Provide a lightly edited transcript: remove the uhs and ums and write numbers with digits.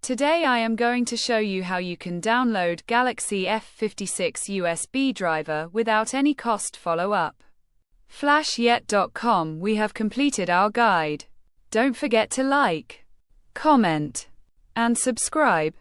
Today I am going to show you how you can download Galaxy F56 USB driver without any cost. Follow up. Flashyet.com. We have completed our guide. Don't forget to like, comment, and subscribe.